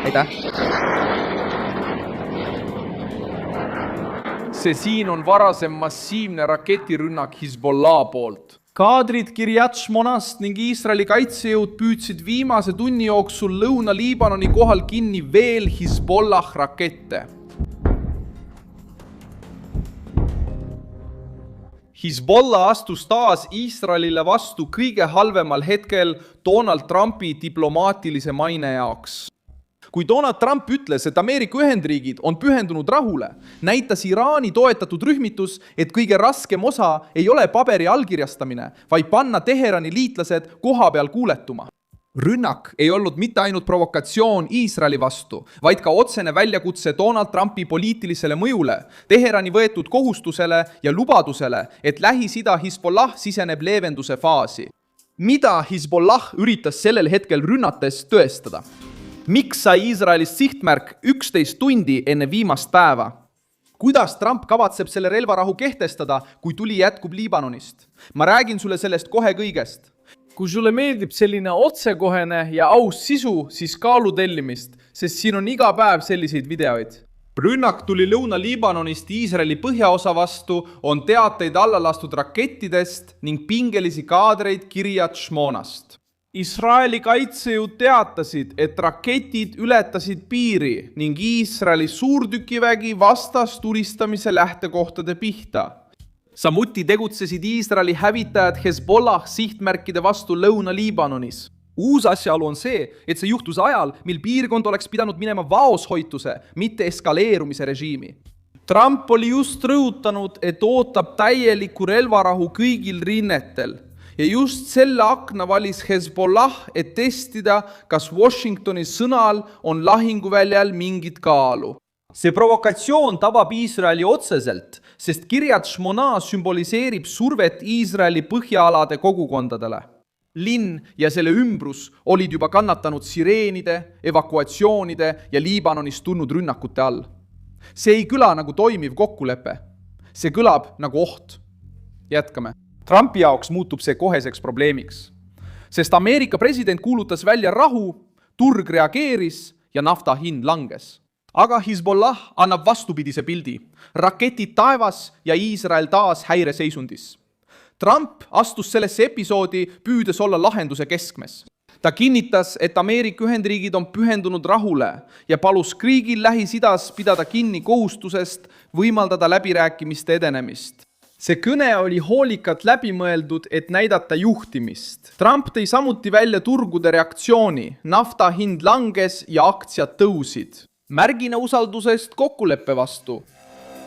Aitäh! See siin on varasem massiivne raketirünnak Hezbollah poolt. Kaadrid Kiryat Shmonast ning Iisraeli kaitsejõud püüdsid viimase tunni jooksul Lõuna-Liibanoni kohal kinni veel Hezbollah rakette. Hezbollah astus taas Iisraelile vastu kõige halvemal hetkel Donald Trumpi diplomaatilise maine jaoks. Kui Donald Trump ütles, et Ameerika Ühendriigid on pühendunud rahule, näitas Iraani toetatud rühmitus, et kõige raskem osa ei ole paberi allkirjastamine, vaid panna Teherani liitlased koha peal kuuletuma. Rünnak ei olnud mitte ainult provokatsioon Iisraeli vastu, vaid ka otsene väljakutse Donald Trumpi poliitilisele mõjule, Teherani võetud kohustusele ja lubadusele, et Lähis-Ida Hezbollah siseneb leevenduse faasi. Mida Hezbollah üritas sellel hetkel rünnates tõestada? Miks sai Iisraelist sihtmärk 11 tundi enne viimast päeva? Kuidas Trump kavatseb selle relvarahu kehtestada, kui tuli jätkub Liibanonist? Ma räägin sulle sellest kohe kõigest. Kui sulle meeldib selline otsekohene ja aus sisu, siis kaalu tellimist, sest siin on iga päev selliseid videoid. Rünnak tuli Lõuna-Liibanonist Iisraeli põhjaosa vastu, on teateid alla lastud rakettidest ning pingelisi kaadreid Kiryat Shmonast. Iisraeli kaitsejõud teatasid, et raketid ületasid piiri ning Iisraeli suurtükivägi vastas tulistamise lähtekohtade pihta. Samuti tegutsesid Iisraeli hävitajad Hezbollah sihtmärkide vastu Lõuna-Liibanonis. Uus asjaolu on see, et see juhtus ajal, mil piirkond oleks pidanud minema vaoshoituse, mitte eskaleerumise režiimi. Trump oli just rõhutanud, et ootab täielikku relvarahu kõigil rinnetel. Ja just selle akna valis Hezbollah, et testida, kas Washingtoni sõnal on lahinguväljal mingit kaalu. See provokatsioon tabab Iisraeli otseselt, sest Kiryat Shmona sümboliseerib survet Iisraeli põhjaalade kogukondadele. Linn ja selle ümbrus olid juba kannatanud sireenide, evakuatsioonide ja Liibanonist tulnud rünnakute all. See ei kõla nagu toimiv kokkulepe. See kõlab nagu oht. Jätkame. Trumpi jaoks muutub see koheseks probleemiks, sest Ameerika president kuulutas välja rahu, turg reageeris ja nafta hind langes. Aga Hezbollah annab vastupidise pildi, raketid taevas ja Iisrael taas häireseisundis. Trump astus sellesse episoodi püüdes olla lahenduse keskmes. Ta kinnitas, et Ameerika Ühendriigid on pühendunud rahule ja palus kriigil Lähis-Idas pidada kinni kohustusest võimaldada läbirääkimiste edenemist. See kõne oli hoolikalt läbimõeldud, et näidata juhtimist. Trump tõi samuti välja turgude reaktsiooni, nafta hind langes ja aktsiad tõusid. Märgina usaldusest kokkuleppe vastu.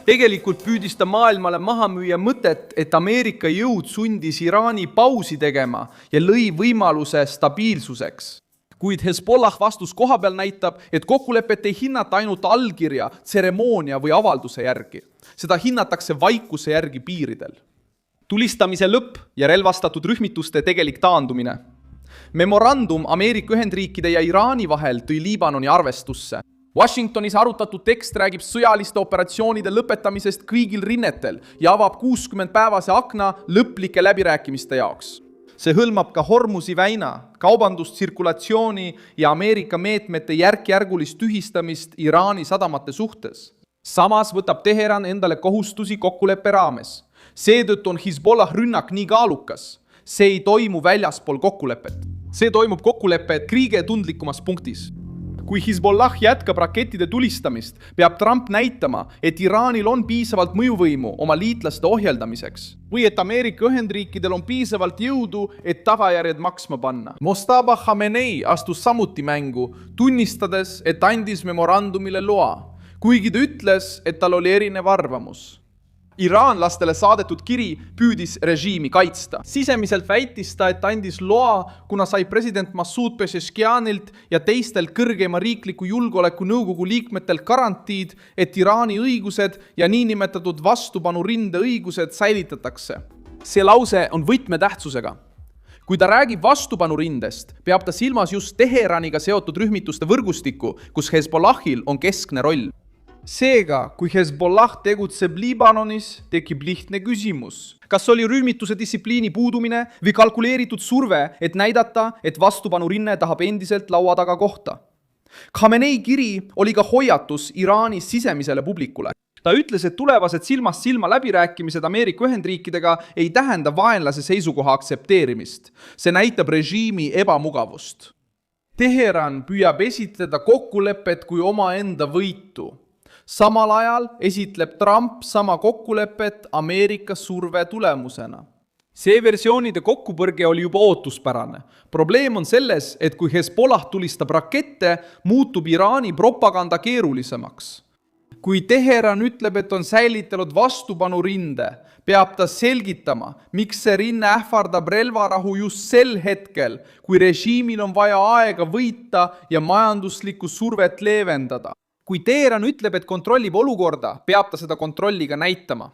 Tegelikult püüdis ta maailmale maha müüa mõtet, et Ameerika jõud sundis Iraani pausi tegema ja lõi võimaluse stabiilsuseks. Kuid Hezbollah vastus kohapeal näitab, et kokkulepet ei hinnata ainult allkirja, tseremoonia või avalduse järgi. Seda hinnatakse vaikuse järgi piiridel. Tulistamise lõpp ja relvastatud rühmituste tegelik taandumine. Memorandum Ameerika Ühendriikide ja Iraani vahel tõi Liibanoni arvestusse. Washingtonis arutatud tekst räägib sõjaliste operatsioonide lõpetamisest kõigil rinnetel ja avab 60-päevase akna lõplike läbirääkimiste jaoks. See hõlmab ka Hormuzi väina, kaubandust, tsirkulatsiooni ja Ameerika meetmete järk-järgulist tühistamist Iraani sadamate suhtes. Samas võtab Teheran endale kohustusi kokkuleppe raames. Seetõttu on Hezbollah rünnak nii kaalukas. See ei toimu väljaspool kokkulepet. See toimub kokkulepet kõige tundlikumas punktis. Kui Hezbollah jätkab rakettide tulistamist, peab Trump näitama, et Iraanil on piisavalt mõjuvõimu oma liitlaste ohjeldamiseks või et Ameerika Ühendriikidel on piisavalt jõudu, et tagajärjed maksma panna. Mostaba Khamenei astus samuti mängu, tunnistades, et andis memorandumile loa, kuigi ta ütles, et tal oli erinev arvamus. Iraanlastele saadetud kiri püüdis režiimi kaitsta. Sisemiselt väitis ta, et andis loa, kuna sai president Massoud Pezeshkianilt ja teistelt kõrgema riikliku julgeoleku nõukogu liikmetelt garantiid, et Iraani õigused ja niinimetatud vastupanurinde õigused säilitatakse. See lause on võtmetähtsusega. Kui ta räägib vastupanurindest, peab ta silmas just Teheraniga seotud rühmituste võrgustikku, kus Hezbollahil on keskne roll. Seega, kui Hezbollah tegutseb Liibanonis, tekib lihtne küsimus. Kas oli rühmituse distsipliini puudumine või kalkuleeritud surve, et näidata, et vastupanurinne tahab endiselt laua taga kohta? Khamenei kiri oli ka hoiatus Iraani sisemisele publikule. Ta ütles, et tulevased silmast silma läbirääkimised Ameerika Ühendriikidega ei tähenda vaenlase seisukoha aktsepteerimist. See näitab režiimi ebamugavust. Teheran püüab esitleda kokkulepet kui omaenda võitu. Samal ajal esitleb Trump sama kokkulepet Ameerika surve tulemusena. See versioonide kokkupõrge oli juba ootuspärane. Probleem on selles, et kui Hezbollah tulistab rakette, muutub Iraani propaganda keerulisemaks. Kui Teheran ütleb, et on säilitanud vastupanurinde, peab ta selgitama, miks see rinne ähvardab relvarahu just sel hetkel, kui režiimil on vaja aega võita ja majanduslikku survet leevendada. Kui Teheran ütleb, et kontrollib olukorda, peab ta seda kontrolli ka näitama.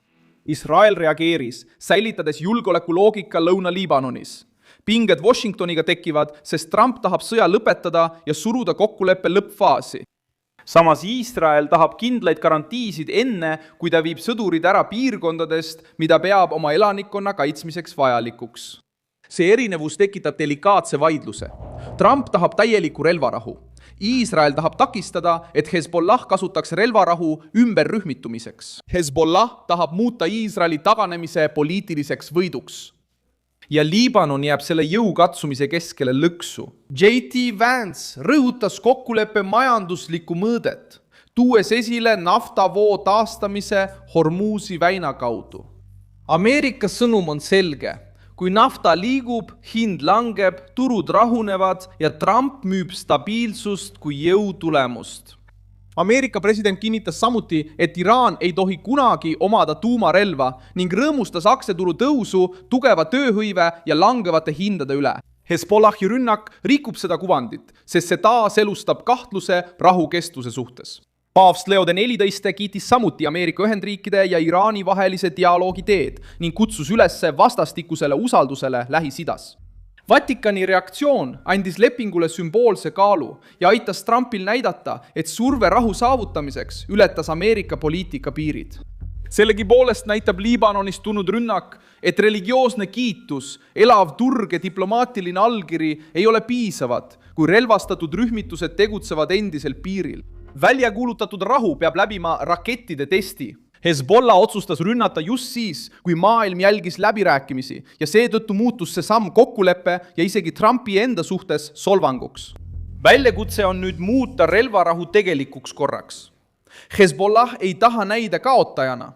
Israel reageeris, säilitades julgeolekuloogika Lõuna-Liibanonis. Pinged Washingtoniga tekivad, sest Trump tahab sõja lõpetada ja suruda kokkuleppe lõppfaasi. Samas Iisrael tahab kindlaid garantiisid enne, kui ta viib sõdurid ära piirkondadest, mida peab oma elanikkonna kaitsmiseks vajalikuks. See erinevus tekitab delikaatse vaidluse. Trump tahab täielikku relvarahu. Iisrael tahab takistada, et Hezbollah kasutaks relvarahu ümberrühmitumiseks. Hezbollah tahab muuta Iisraeli taganemise poliitiliseks võiduks. Ja Liibanon jääb selle jõukatsumise keskele lõksu. J.T. Vance rõhutas kokkuleppe majanduslikku mõõdet, tuues esile naftavoo taastamise Hormuzi väina kaudu. Ameerika sõnum on selge. Kui nafta liigub, hind langeb, turud rahunevad ja Trump müüb stabiilsust kui jõutulemust. Ameerika president kinnitas samuti, et Iraan ei tohi kunagi omada tuumarelva ning rõõmustas aktsiaturu tõusu, tugeva tööhõive ja langevate hindade üle. Hezbollahi rünnak rikub seda kuvandit, sest see taaselustab kahtluse rahu kestuse suhtes. Paavst Leo XIV kiitis samuti Ameerika Ühendriikide ja Iraani vahelise dialoogi teed ning kutsus üles vastastikusele usaldusele Lähis-Idas. Vatikani reaktsioon andis lepingule sümboolse kaalu ja aitas Trumpil näidata, et surve rahu saavutamiseks ületas Ameerika poliitika piirid. Sellegipoolest näitab Liibanonist tulnud rünnak, et religioosne kiitus, elav turg ja diplomaatiline allkiri ei ole piisavad, kui relvastatud rühmitused tegutsevad endiselt piiril. Välja kuulutatud rahu peab läbima rakettide testi. Hezbollah otsustas rünnata just siis, kui maailm jälgis läbirääkimisi ja seetõttu muutus see samm kokkuleppe ja isegi Trumpi enda suhtes solvanguks. Väljakutse on nüüd muuta relvarahu tegelikuks korraks. Hezbollah ei taha näida kaotajana.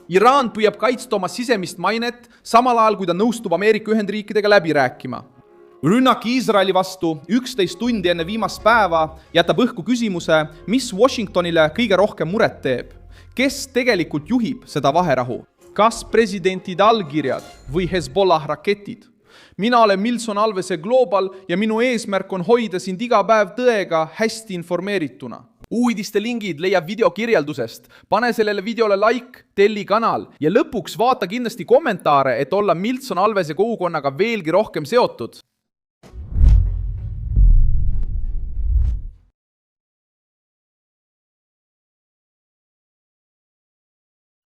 Iraan püüab kaitsta oma sisemist mainet, samal ajal kui ta nõustub Ameerika Ühendriikidega läbi rääkima. Rünnak Iisraeli vastu 11 tundi enne viimast päeva jätab õhku küsimuse, mis Washingtonile kõige rohkem muret teeb. Kes tegelikult juhib seda vaherahu? Kas presidentide allkirjad või Hezbollah raketid? Mina olen Milson Alvese Global ja minu eesmärk on hoida sind iga päev tõega hästi informeerituna. Uudiste lingid leiab video kirjeldusest. Pane sellele videole like, telli kanal ja lõpuks vaata kindlasti kommentaare, et olla Milson Alvese kogukonnaga veelgi rohkem seotud.